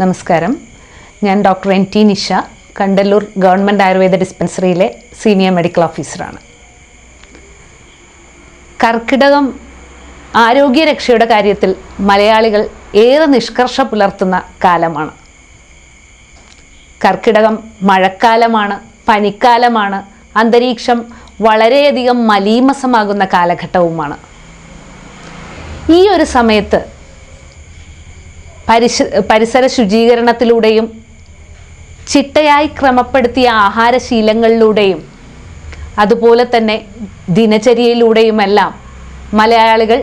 നമസ്കാരം. ഞാൻ doctor NT Nisha, Kandalloor government Ayurveda ഡിസ്പെൻസറിയിലെ സീനിയർ മെഡിക്കൽ ഓഫീസറാണ്. കർക്കിടകം ആരോഗ്യരക്ഷയുടെ കാര്യത്തിൽ മലയാളികൾ ഏറെ നിഷ്കർഷ പുലർത്തുന്ന കാലമാണ്. കർക്കിടകം മഴക്കാലമാണ്, പനിക്കാലമാണ്, അന്തരീക്ഷം വളരെയധികം മലീമസമാകുന്ന കാലഘട്ടവുമാണ്. ഈ ഒരു സമയത്ത് പരിസര ശുചീകരണത്തിലൂടെയും ചിട്ടയായി ക്രമപ്പെടുത്തിയ ആഹാരശീലങ്ങളിലൂടെയും അതുപോലെ തന്നെ ദിനചര്യയിലൂടെയുമെല്ലാം മലയാളികൾ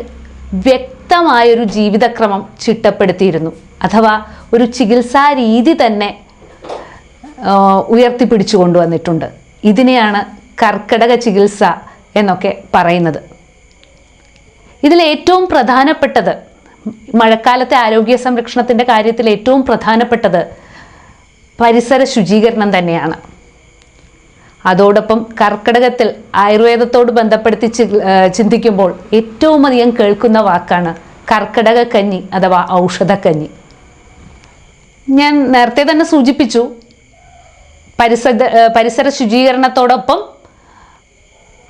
വ്യക്തമായൊരു ജീവിതക്രമം ചിട്ടപ്പെടുത്തിയിരുന്നു. അഥവാ ഒരു ചികിത്സാ രീതി തന്നെ ഉയർത്തിപ്പിടിച്ചു കൊണ്ടുവന്നിട്ടുണ്ട്. ഇതിനെയാണ് കർക്കിടക ചികിത്സ എന്നൊക്കെ പറയുന്നത്. ഇതിലേറ്റവും പ്രധാനപ്പെട്ടത്, മഴക്കാലത്തെ ആരോഗ്യ സംരക്ഷണത്തിൻ്റെ കാര്യത്തിൽ ഏറ്റവും പ്രധാനപ്പെട്ടത് പരിസര ശുചീകരണം തന്നെയാണ്. അതോടൊപ്പം കർക്കിടകത്തിൽ ആയുർവേദത്തോട് ബന്ധപ്പെടുത്തി ചിന്തിക്കുമ്പോൾ ഏറ്റവും അധികം കേൾക്കുന്ന വാക്കാണ് കർക്കിടക കഞ്ഞി അഥവാ ഔഷധക്കഞ്ഞി. ഞാൻ നേരത്തെ തന്നെ സൂചിപ്പിച്ചു, പരിസര ശുചീകരണത്തോടൊപ്പം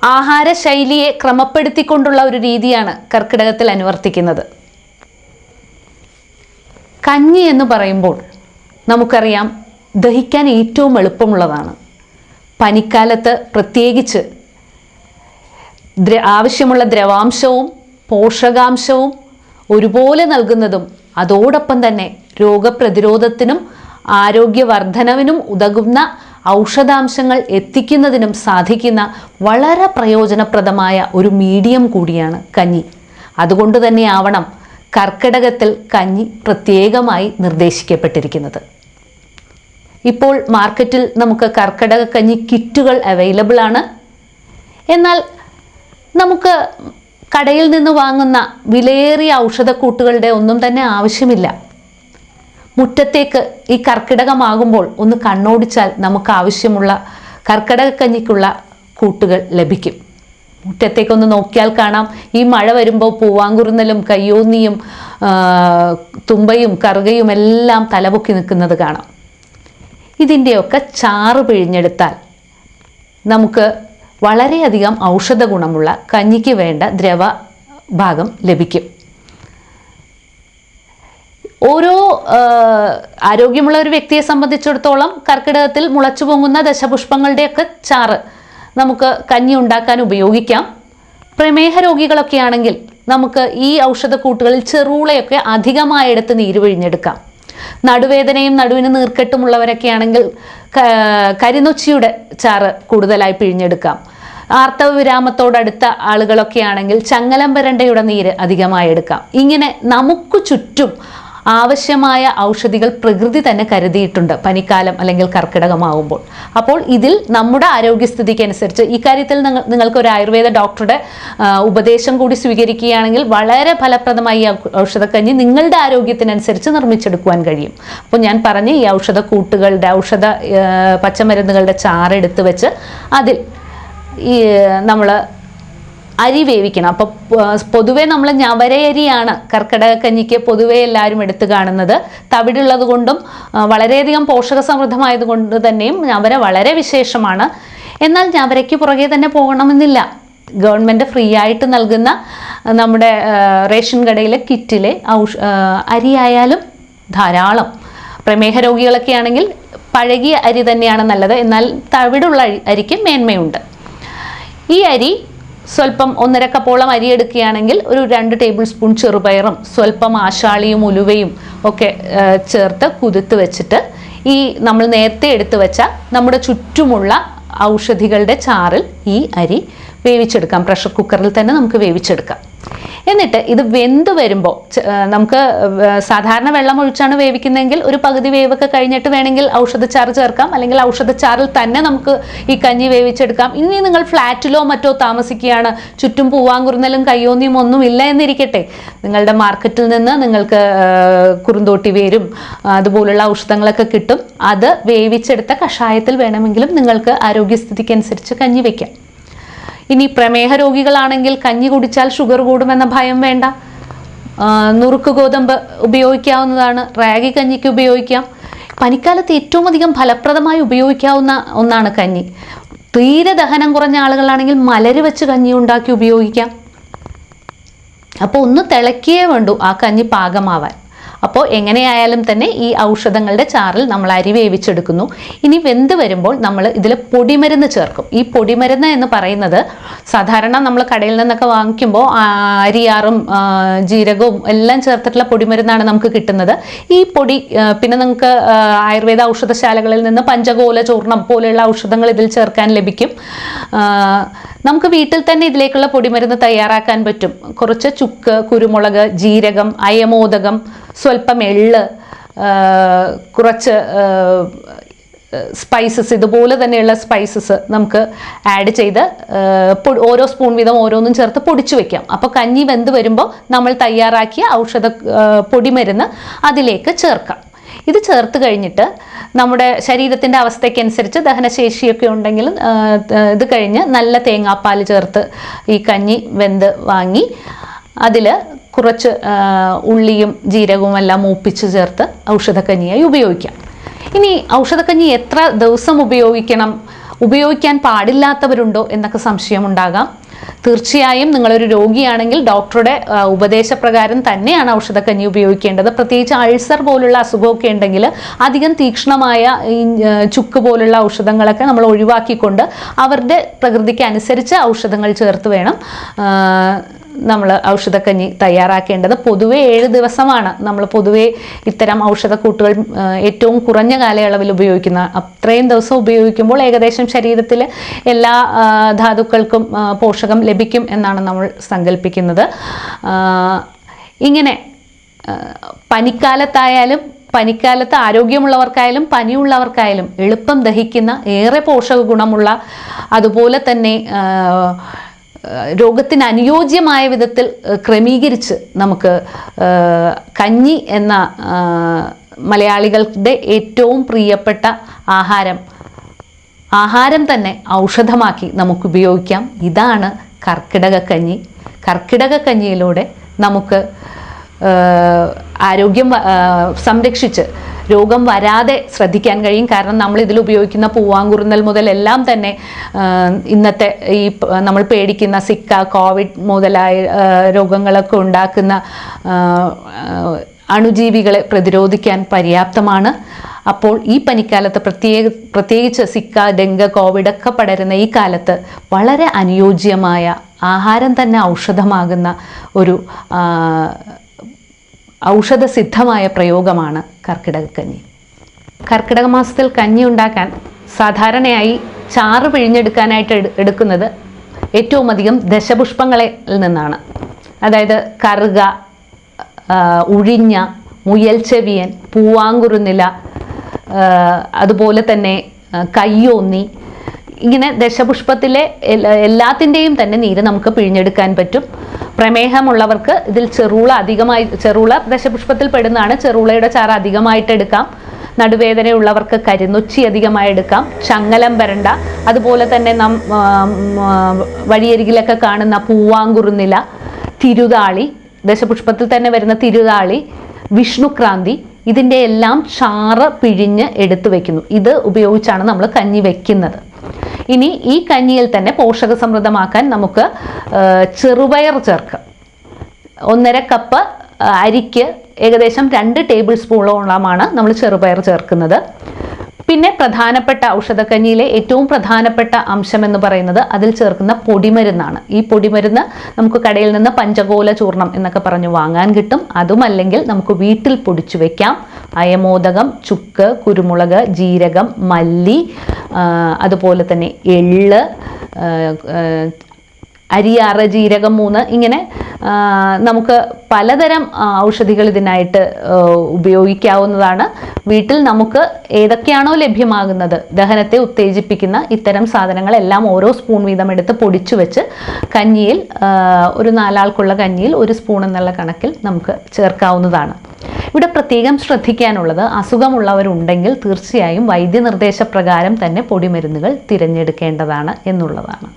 ആഹാരശൈലിയെ ക്രമപ്പെടുത്തിക്കൊണ്ടുള്ള ഒരു രീതിയാണ് കർക്കിടകത്തിൽ അനുവർത്തിക്കുന്നത്. കഞ്ഞി എന്ന് പറയുമ്പോൾ നമുക്കറിയാം ദഹിക്കാൻ ഏറ്റവും എളുപ്പമുള്ളതാണ്. പനിക്കാലത്ത് പ്രത്യേകിച്ച് ആവശ്യമുള്ള ദ്രവാംശവും പോഷകാംശവും ഒരുപോലെ നൽകുന്നതും അതോടൊപ്പം തന്നെ രോഗപ്രതിരോധത്തിനും ആരോഗ്യവർദ്ധനവിനും ഉതകുന്ന ഔഷധാംശങ്ങൾ എത്തിക്കുന്നതിനും സാധിക്കുന്ന വളരെ പ്രയോജനപ്രദമായ ഒരു മീഡിയം കൂടിയാണ് കഞ്ഞി. അതുകൊണ്ട് തന്നെ ആവണം കർക്കിടകത്തിൽ കഞ്ഞി പ്രത്യേകമായി നിർദ്ദേശിക്കപ്പെട്ടിരിക്കുന്നത്. ഇപ്പോൾ മാർക്കറ്റിൽ നമുക്ക് കർക്കിടക കഞ്ഞി കിറ്റുകൾ അവൈലബിൾ ആണ്. എന്നാൽ നമുക്ക് കടയിൽ നിന്ന് വാങ്ങുന്ന വിലയേറിയ ഔഷധക്കൂട്ടുകളുടെ ഒന്നും തന്നെ ആവശ്യമില്ല. മുറ്റത്തേക്ക് ഈ കർക്കിടകമാകുമ്പോൾ ഒന്ന് കണ്ണോടിച്ചാൽ നമുക്ക് ആവശ്യമുള്ള കർക്കിടക കഞ്ഞിക്കുള്ള കൂട്ടുകൾ ലഭിക്കും. മുറ്റത്തേക്കൊന്ന് നോക്കിയാൽ കാണാം, ഈ മഴ വരുമ്പോൾ പൂവാങ്കുറുന്നലും കയ്യോന്നിയും തുമ്പയും കറുകയും എല്ലാം തലപൊക്കി നിൽക്കുന്നത് കാണാം. ഇതിൻ്റെയൊക്കെ ചാറ് പിഴിഞ്ഞെടുത്താൽ നമുക്ക് വളരെയധികം ഔഷധ ഗുണമുള്ള കഞ്ഞിക്ക് വേണ്ട ദ്രവ ഭാഗം ലഭിക്കും. ഓരോ ആരോഗ്യമുള്ള ഒരു വ്യക്തിയെ സംബന്ധിച്ചിടത്തോളം കർക്കിടകത്തിൽ മുളച്ചു പൊങ്ങുന്ന ദശപുഷ്പങ്ങളുടെയൊക്കെ ചാറ് നമുക്ക് കഞ്ഞി ഉണ്ടാക്കാൻ ഉപയോഗിക്കാം. പ്രമേഹ രോഗികളൊക്കെ ആണെങ്കിൽ നമുക്ക് ഈ ഔഷധക്കൂട്ടുകളിൽ ചെറുളയൊക്കെ അധികമായെടുത്ത് നീര് പിഴിഞ്ഞെടുക്കാം. നടുവേദനയും നടുവിന് നീർക്കെട്ടുമുള്ളവരൊക്കെ ആണെങ്കിൽ കരിനൊച്ചിയുടെ ചാറ് കൂടുതലായി പിഴിഞ്ഞെടുക്കാം. ആർത്തവ വിരാമത്തോടടുത്ത ആളുകളൊക്കെ ആണെങ്കിൽ ചങ്ങലംപരണ്ടയുടെ നീര് അധികമായി എടുക്കാം. ഇങ്ങനെ നമുക്ക് ചുറ്റും ആവശ്യമായ ഔഷധികൾ പ്രകൃതി തന്നെ കരുതിയിട്ടുണ്ട് പനിക്കാലം അല്ലെങ്കിൽ കർക്കിടകമാകുമ്പോൾ. അപ്പോൾ ഇതിൽ നമ്മുടെ ആരോഗ്യസ്ഥിതിക്ക് അനുസരിച്ച് ഈ കാര്യത്തിൽ നിങ്ങൾക്ക് ഒരു ആയുർവേദ ഡോക്ടറുടെ ഉപദേശം കൂടി സ്വീകരിക്കുകയാണെങ്കിൽ വളരെ ഫലപ്രദമായി ഔഷധക്കഞ്ഞി നിങ്ങളുടെ ആരോഗ്യത്തിനനുസരിച്ച് നിർമ്മിച്ചെടുക്കുവാൻ കഴിയും. അപ്പോൾ ഞാൻ പറഞ്ഞ ഈ ഔഷധക്കൂട്ടുകളുടെ പച്ചമരുന്നുകളുടെ ചാറെടുത്ത് വെച്ച് അതിൽ ഈ നമ്മൾ അരി വേവിക്കണം. അപ്പോൾ പൊതുവേ നമ്മൾ ഞവരയരിയാണ് കർക്കിടക കഞ്ഞിക്ക് പൊതുവേ എല്ലാവരും എടുത്തു കാണുന്നത്. തവിടുള്ളത് കൊണ്ടും വളരെയധികം പോഷക സമൃദ്ധമായത് കൊണ്ട് തന്നെയും ഞവര വളരെ വിശേഷമാണ്. എന്നാൽ ഞവരയ്ക്ക് പുറകെ തന്നെ പോകണമെന്നില്ല. ഗവൺമെൻറ് ഫ്രീ ആയിട്ട് നൽകുന്ന നമ്മുടെ റേഷൻ കടയിലെ കിറ്റിലെ അരിയായാലും ധാരാളം. പ്രമേഹ രോഗികളൊക്കെ ആണെങ്കിൽ പഴകിയ അരി തന്നെയാണ് നല്ലത്. എന്നാൽ തവിടുള്ള അരിക്ക് മേന്മയുണ്ട്. ഈ അരി സ്വല്പം 1.5 കപ്പോളം അരി എടുക്കുകയാണെങ്കിൽ ഒരു 2 ടേബിൾ സ്പൂൺ ചെറുപയറും സ്വല്പം ആശാളിയും ഉലുവയും ഒക്കെ ചേർത്ത് കുതിർത്ത് വെച്ചിട്ട് ഈ നമ്മൾ നേരത്തെ എടുത്തു വെച്ച നമ്മുടെ ചുറ്റുമുള്ള ഔഷധികളുടെ ചാറിൽ ഈ അരി വേവിച്ചെടുക്കാം. പ്രഷർ കുക്കറിൽ തന്നെ നമുക്ക് വേവിച്ചെടുക്കാം. എന്നിട്ട് ഇത് വെന്ത് വരുമ്പോൾ നമുക്ക് സാധാരണ വെള്ളം ഒഴിച്ചാണ് വേവിക്കുന്നതെങ്കിൽ ഒരു പകുതി വേവൊക്കെ കഴിഞ്ഞിട്ട് വേണമെങ്കിൽ ഔഷധച്ചാറ് ചേർക്കാം. അല്ലെങ്കിൽ ഔഷധച്ചാറിൽ തന്നെ നമുക്ക് ഈ കഞ്ഞി വേവിച്ചെടുക്കാം. ഇനി നിങ്ങൾ ഫ്ലാറ്റിലോ മറ്റോ താമസിക്കുകയാണ്, ചുറ്റും പൂവാങ്കുറുന്നലും കയ്യോന്നിയും ഒന്നും ഇല്ല എന്നിരിക്കട്ടെ, നിങ്ങളുടെ മാർക്കറ്റിൽ നിന്ന് നിങ്ങൾക്ക് കുറുന്തോട്ടി വേരും അതുപോലുള്ള ഔഷധങ്ങളൊക്കെ കിട്ടും. അത് വേവിച്ചെടുത്ത കഷായത്തിൽ വേണമെങ്കിലും നിങ്ങൾക്ക് ആരോഗ്യസ്ഥിതിക്ക് അനുസരിച്ച് കഞ്ഞി വയ്ക്കാം. ഇനി പ്രമേഹ രോഗികളാണെങ്കിൽ കഞ്ഞി കുടിച്ചാൽ ഷുഗർ കൂടുമെന്ന ഭയം വേണ്ട. നുറുക്ക് ഗോതമ്പ് ഉപയോഗിക്കാവുന്നതാണ്, റാഗി കഞ്ഞിക്ക് ഉപയോഗിക്കാം. പനിക്കാലത്ത് ഏറ്റവും അധികം ഫലപ്രദമായി ഉപയോഗിക്കാവുന്ന ഒന്നാണ് കഞ്ഞി. തീരെ ദഹനം കുറഞ്ഞ ആളുകളാണെങ്കിൽ മലര് വെച്ച് കഞ്ഞി ഉണ്ടാക്കി ഉപയോഗിക്കാം. അപ്പോൾ ഒന്ന് തിളക്കിയേ വേണ്ടൂ ആ കഞ്ഞി പാകമാവാൻ. അപ്പോൾ എങ്ങനെയായാലും തന്നെ ഈ ഔഷധങ്ങളുടെ ചാറിൽ നമ്മൾ അരി വേവിച്ചെടുക്കുന്നു. ഇനി വെന്ത് വരുമ്പോൾ നമ്മൾ ഇതിൽ പൊടിമരുന്ന് ചേർക്കും. ഈ പൊടിമരുന്ന് എന്ന് പറയുന്നത് സാധാരണ നമ്മൾ കടയിൽ നിന്നൊക്കെ വാങ്ങിക്കുമ്പോൾ അരിയാറും ജീരകവും എല്ലാം ചേർത്തിട്ടുള്ള പൊടിമരുന്നാണ് നമുക്ക് കിട്ടുന്നത്. ഈ പൊടി പിന്നെ നിങ്ങൾക്ക് ആയുർവേദ ഔഷധശാലകളിൽ നിന്ന് പഞ്ചകോല ചൂർണം പോലെയുള്ള ഔഷധങ്ങൾ ഇതിൽ ചേർക്കാൻ ലഭിക്കും. നമുക്ക് വീട്ടിൽ തന്നെ ഇതിലേക്കുള്ള പൊടിമരുന്ന് തയ്യാറാക്കാൻ പറ്റും. കുറച്ച് ചുക്ക്, കുരുമുളക്, ജീരകം, അയമോദകം, സ്വല്പം എള്ള്, കുറച്ച് സ്പൈസസ്, ഇതുപോലെ തന്നെയുള്ള സ്പൈസസ് നമുക്ക് ആഡ് ചെയ്ത് ഓരോ സ്പൂൺ വീതം ഓരോന്നും ചേർത്ത് പൊടിച്ചു വെക്കാം. അപ്പോൾ കഞ്ഞി വെന്ത് വരുമ്പോൾ നമ്മൾ തയ്യാറാക്കിയ ഔഷധ പൊടിമരുന്ന് അതിലേക്ക് ചേർക്കാം. ഇത് ചേർത്ത് കഴിഞ്ഞിട്ട് നമ്മുടെ ശരീരത്തിൻ്റെ അവസ്ഥയ്ക്കനുസരിച്ച് ദഹനശേഷിയൊക്കെ ഉണ്ടെങ്കിൽ ഇത് കഴിഞ്ഞ് നല്ല തേങ്ങാപ്പാൽ ചേർത്ത് ഈ കഞ്ഞി വെന്ത് വാങ്ങി അതിൽ കുറച്ച് ഉള്ളിയും ജീരകവും എല്ലാം മൂപ്പിച്ച് ചേർത്ത് ഔഷധക്കഞ്ഞിയായി ഉപയോഗിക്കാം. ഇനി ഔഷധക്കഞ്ഞി എത്ര ദിവസം ഉപയോഗിക്കാൻ പാടില്ലാത്തവരുണ്ടോ എന്നൊക്കെ സംശയമുണ്ടാകാം. തീർച്ചയായും നിങ്ങളൊരു രോഗിയാണെങ്കിൽ ഡോക്ടറുടെ ഉപദേശപ്രകാരം തന്നെയാണ് ഔഷധക്കഞ്ഞി ഉപയോഗിക്കേണ്ടത്. പ്രത്യേകിച്ച് അൾസർ പോലുള്ള അസുഖമൊക്കെ ഉണ്ടെങ്കിൽ അധികം തീക്ഷ്ണമായ ഈ ചുക്ക് പോലുള്ള ഔഷധങ്ങളൊക്കെ നമ്മൾ ഒഴിവാക്കിക്കൊണ്ട് അവരുടെ പ്രകൃതിക്ക് അനുസരിച്ച് ഔഷധങ്ങൾ ചേർത്ത് വേണം നമ്മൾ ഔഷധക്കഞ്ഞി തയ്യാറാക്കേണ്ടത്. പൊതുവെ 7 ദിവസമാണ് നമ്മൾ പൊതുവെ ഇത്തരം ഔഷധക്കൂട്ടുകൾ ഏറ്റവും കുറഞ്ഞ കാലയളവിൽ ഉപയോഗിക്കുന്ന. അത്രയും ദിവസം ഉപയോഗിക്കുമ്പോൾ ഏകദേശം ശരീരത്തിൽ എല്ലാ ധാതുക്കൾക്കും പോഷകം ലഭിക്കും എന്നാണ് നമ്മൾ സങ്കല്പിക്കുന്നത്. ഇങ്ങനെ പനിക്കാലത്ത് ആരോഗ്യമുള്ളവർക്കായാലും പനിയുള്ളവർക്കായാലും എളുപ്പം ദഹിക്കുന്ന, ഏറെ പോഷക ഗുണമുള്ള, അതുപോലെ തന്നെ രോഗത്തിന് അനുയോജ്യമായ വിധത്തിൽ ക്രമീകരിച്ച് നമുക്ക് കഞ്ഞി എന്ന മലയാളികളുടെ ഏറ്റവും പ്രിയപ്പെട്ട ആഹാരം തന്നെ ഔഷധമാക്കി നമുക്ക് ഉപയോഗിക്കാം. ഇതാണ് കർക്കിടകക്കഞ്ഞി. കർക്കിടകക്കഞ്ഞിയിലൂടെ നമുക്ക് ആരോഗ്യം സംരക്ഷിച്ച് രോഗം വരാതെ ശ്രദ്ധിക്കാൻ കഴിയും. കാരണം നമ്മൾ ഇതിൽ ഉപയോഗിക്കുന്ന പൂവാങ്കുറുന്നൽ മുതൽ എല്ലാം തന്നെ ഇന്നത്തെ ഈ നമ്മൾ പേടിക്കുന്ന സിക്ക, കോവിഡ് മുതലായ രോഗങ്ങളൊക്കെ ഉണ്ടാക്കുന്ന അണുജീവികളെ പ്രതിരോധിക്കാൻ പര്യാപ്തമാണ്. അപ്പോൾ ഈ പനിക്കാലത്ത് പ്രത്യേകിച്ച് സിക്ക, ഡെങ്ക്, കോവിഡൊക്കെ പടരുന്ന ഈ കാലത്ത് വളരെ അനുയോജ്യമായ ആഹാരം തന്നെ ഔഷധമാകുന്ന ഒരു ഔഷധസിദ്ധമായ പ്രയോഗമാണ് കർക്കിടകക്കഞ്ഞി. കർക്കിടക മാസത്തിൽ കഞ്ഞി ഉണ്ടാക്കാൻ സാധാരണയായി ചാറ് പിഴിഞ്ഞെടുക്കാനായിട്ട് എടുക്കുന്നത് ഏറ്റവും അധികം ദശപുഷ്പങ്ങളിൽ നിന്നാണ്. അതായത് കറുക, ഉഴിഞ്ഞ, മുയൽച്ചെവിയൻ, പൂവാങ്കുറുനില, അതുപോലെ തന്നെ കയ്യോന്നി, ഇങ്ങനെ ദശപുഷ്പത്തിലെ എല്ലാത്തിൻ്റെയും തന്നെ നീര് നമുക്ക് പിഴിഞ്ഞെടുക്കാൻ പറ്റും. പ്രമേഹമുള്ളവർക്ക് ഇതിൽ ചെറുള ദശപുഷ്പത്തിൽ പെടുന്നതാണ്. ചെറുളയുടെ ചാറ് അധികമായിട്ട് എടുക്കാം. നടുവേദനയുള്ളവർക്ക് കരിനൊച്ചി അധികമായി എടുക്കാം. ചങ്ങലം വരണ്ട, അതുപോലെ തന്നെ വഴിയരികിലൊക്കെ കാണുന്ന പൂവാങ്കുറുനില, തിരുതാളി, ദശപുഷ്പത്തിൽ തന്നെ വരുന്ന തിരുതാളി, വിഷ്ണുക്രാന്തി, ഇതിൻ്റെ എല്ലാം ചാറ് പിഴിഞ്ഞ് എടുത്തു വെക്കുന്നു. ഇത് ഉപയോഗിച്ചാണ് നമ്മൾ കഞ്ഞി വെക്കുന്നത്. ഇനി ഈ കഞ്ഞിയിൽ തന്നെ പോഷക സമൃദ്ധമാക്കാൻ നമുക്ക് ചെറുപയർ ചേർക്കാം. 1.5 കപ്പ് അരിക്ക് ഏകദേശം 2 ടേബിൾ സ്പൂണോളമാണ് നമ്മൾ ചെറുപയർ ചേർക്കുന്നത്. പിന്നെ പ്രധാനപ്പെട്ട ഔഷധക്കഞ്ഞിയിലെ ഏറ്റവും പ്രധാനപ്പെട്ട അംശം എന്ന് പറയുന്നത് അതിൽ ചേർക്കുന്ന പൊടിമരുന്നാണ്. ഈ പൊടിമരുന്ന് നമുക്ക് കടയിൽ നിന്ന് പഞ്ചകോല ചൂർണം എന്നൊക്കെ പറഞ്ഞ് വാങ്ങാൻ കിട്ടും. അതുമല്ലെങ്കിൽ നമുക്ക് വീട്ടിൽ പൊടിച്ചു വെക്കാം. അയമോദകം, ചുക്ക്, കുരുമുളക്, ജീരകം, മല്ലി, അതുപോലെ തന്നെ എള്ള്, അരിയാറ്, ജീരകം 3, ഇങ്ങനെ നമുക്ക് പലതരം ഔഷധികൾ ഇതിനായിട്ട് ഉപയോഗിക്കാവുന്നതാണ്. വീട്ടിൽ നമുക്ക് ഏതൊക്കെയാണോ ലഭ്യമാകുന്നത് ദഹനത്തെ ഉത്തേജിപ്പിക്കുന്ന ഇത്തരം സാധനങ്ങളെല്ലാം ഓരോ സ്പൂൺ വീതം എടുത്ത് പൊടിച്ചു വെച്ച് കഞ്ഞിയിൽ, ഒരു 4 ആൾക്കുള്ള കഞ്ഞിയിൽ 1 സ്പൂൺ എന്നുള്ള കണക്കിൽ നമുക്ക് ചേർക്കാവുന്നതാണ്. ഇവിടെ പ്രത്യേകം ശ്രദ്ധിക്കാനുള്ളത്, അസുഖമുള്ളവരുണ്ടെങ്കിൽ തീർച്ചയായും വൈദ്യനിർദ്ദേശപ്രകാരം തന്നെ പൊടിമരുന്നുകൾ തിരഞ്ഞെടുക്കേണ്ടതാണ് എന്നുള്ളതാണ്.